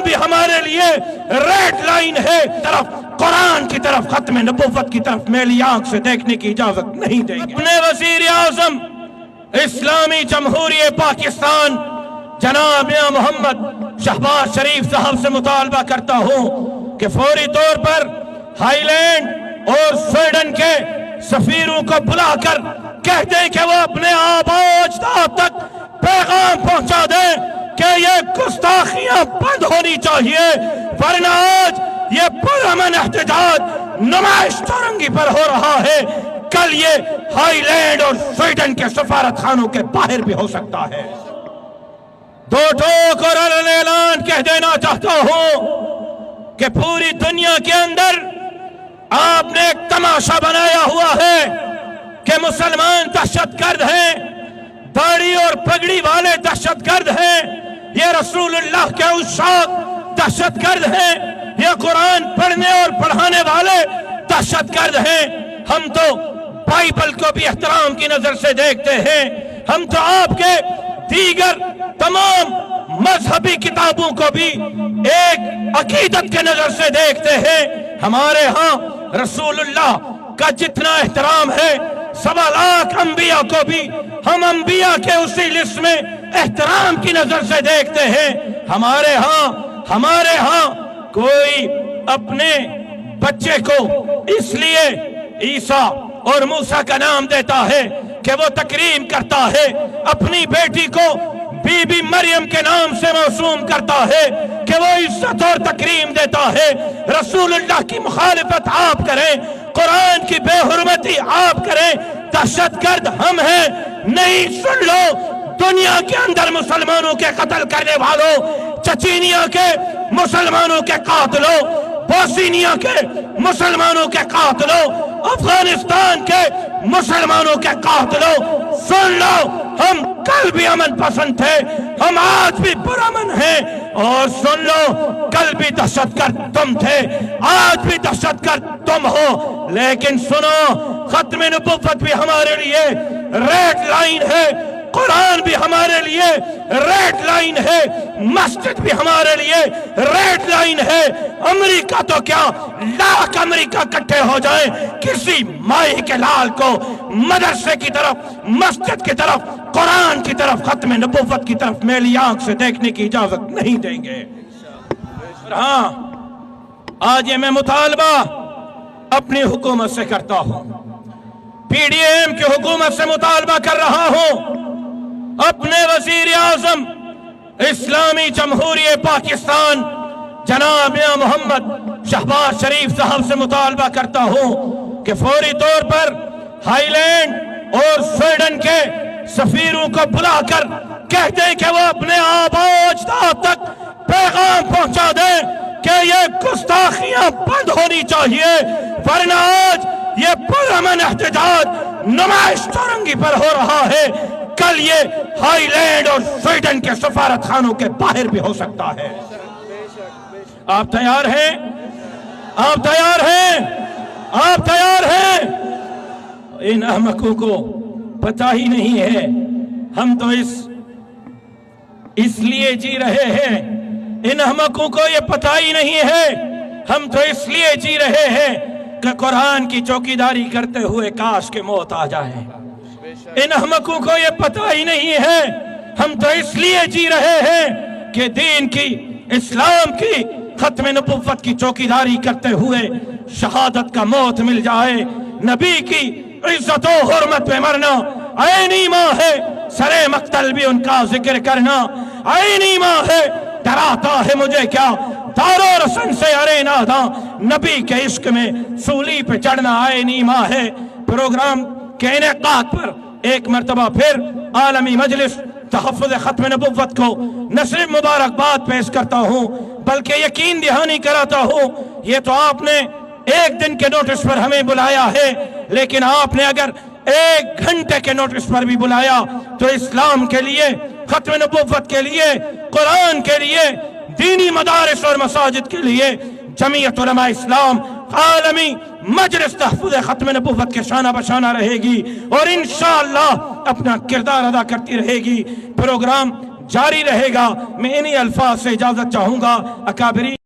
قرآن بھی ہمارے لیے ریڈ لائن ہے، قرآن کی طرف، ختم نبوت کی طرف میلی آنکھ سے دیکھنے کی اجازت نہیں دیں گے۔ اپنے وزیر اعظم اسلامی جمہوریہ پاکستان جناب میاں محمد شہباز شریف صاحب سے مطالبہ کرتا ہوں کہ فوری طور پر ہائی لینڈ اور سویڈن کے سفیروں کو بلا کر کہہ دیں کہ وہ اپنے آباء و اجداد تک پیغام پہنچا دیں کہ یہ گستاخیاں بند ہونی چاہیے، ورنہ آج یہ پرامن احتجاج نمائش چورنگی پر ہو رہا ہے، کل یہ ہائی لینڈ اور سویڈن کے سفارت خانوں کے باہر بھی ہو سکتا ہے۔ دو ٹوک اور اعلان کہہ دینا چاہتا ہوں کہ پوری دنیا کے اندر آپ نے ایک تماشا بنایا ہوا ہے کہ مسلمان دہشت گرد ہیں، داڑھی اور پگڑی والے دہشت گرد ہیں، یہ رسول اللہ کے عشاق دہشت گرد ہیں، یہ قرآن پڑھنے اور پڑھانے والے دہشت گرد ہیں۔ ہم تو بائبل کو بھی احترام کی نظر سے دیکھتے ہیں، ہم تو آپ کے دیگر تمام مذہبی کتابوں کو بھی ایک عقیدت کے نظر سے دیکھتے ہیں۔ ہمارے ہاں رسول اللہ کا جتنا احترام ہے، 1.25 لاکھ انبیاء کو بھی ہم انبیاء کے اسی لسٹ میں احترام کی نظر سے دیکھتے ہیں۔ ہمارے ہاں کوئی اپنے بچے کو اس لیے عیسیٰ اور موسیٰ کا نام دیتا ہے کہ وہ تکریم کرتا ہے، اپنی بیٹی کو بی بی مریم کے نام سے موسوم کرتا ہے کہ وہ عزت اور تکریم دیتا ہے۔ رسول اللہ کی مخالفت آپ کریں، قرآن کی بے حرمتی آپ کریں، دہشت گرد ہم ہیں۔ نہیں، سن لو، دنیا کے اندر مسلمانوں کے قتل کرنے والوں، چچینیا کے مسلمانوں کے قاتلوں، بوسنیا کے مسلمانوں کے قاتلوں، افغانستان کے مسلمانوں کے قاتلوں، سن لو، ہم کل بھی امن پسند تھے، ہم آج بھی پرامن ہیں، اور سن لو، کل بھی دہشت گرد تم تھے، آج بھی دہشت گرد تم ہو، لیکن سنو، ختم نبوت بھی ہمارے لیے ریڈ لائن ہے، قرآن بھی ہمارے لیے ریڈ لائن ہے، مسجد بھی ہمارے لیے ریڈ لائن ہے۔ امریکہ تو کیا، لاکھ امریکہ کٹھے ہو جائیں، کسی مائی کے لال کو مدرسے کی طرف، مسجد کی طرف، قرآن کی طرف، ختم نبوت کی طرف میلی آنکھ سے دیکھنے کی اجازت نہیں دیں گے۔ ہاں، آج یہ میں مطالبہ اپنی حکومت سے کرتا ہوں، پی ڈی ایم کی حکومت سے مطالبہ کر رہا ہوں، اپنے وزیر اعظم اسلامی جمہوریہ پاکستان جناب میاں محمد شہباز شریف صاحب سے مطالبہ کرتا ہوں کہ فوری طور پر ہائی لینڈ اور سویڈن کے سفیروں کو بلا کر کہہ دیں کہ وہ اپنے آباء و اجداد تک پیغام پہنچا دیں کہ یہ گستاخیاں بند ہونی چاہیے، ورنہ آج یہ پرامن احتجاج نمائش چورنگی پر ہو رہا ہے، کل یہ ہائی لینڈ اور سویڈن کے سفارت خانوں کے باہر بھی ہو سکتا ہے۔ آپ تیار ہیں؟ آپ تیار ہیں؟ آپ تیار ہیں؟ ان احمقوں کو پتہ ہی نہیں ہے، ہم تو اس لیے جی رہے ہیں، ان احمقوں کو یہ پتہ ہی نہیں ہے، ہم تو اس لیے جی رہے ہیں کہ قرآن کی چوکیداری کرتے ہوئے کاش کہ موت آ جائے۔ ان احمقوں کو یہ پتہ ہی نہیں ہے، ہم تو اس لیے جی رہے ہیں کہ دین کی، اسلام کی، ختم نبوت کی چوکیداری کرتے ہوئے شہادت کا موت مل جائے، نبی کی عزت و حرمت پہ مرنا عین ایمان ہے، سر مقتل بھی ان کا ذکر کرنا عین ایمان ہے۔ ڈراتا ہے مجھے کیا دار و رسن سے ارے ناداں، نبی کے عشق میں سولی پہ چڑھنا عین ایمان ہے۔ پروگرام کے انعقاد پر ایک مرتبہ پھر عالمی مجلس تحفظ ختم نبوت کو نہ صرف مبارکباد پیش کرتا ہوں بلکہ یقین دہانی کراتا ہوں، یہ تو آپ نے ایک دن کے نوٹس پر ہمیں بلایا ہے، لیکن آپ نے اگر 1 گھنٹے کے نوٹس پر بھی بلایا تو اسلام کے لیے، ختم نبوت کے لیے، قرآن کے لیے، دینی مدارس اور مساجد کے لیے جمعیت علماء اسلام عالمی مجلس تحفظ ختم نبوت کے شانہ بشانہ رہے گی اور انشاءاللہ اپنا کردار ادا کرتی رہے گی۔ پروگرام جاری رہے گا۔ میں انہی الفاظ سے اجازت چاہوں گا۔ اکابرین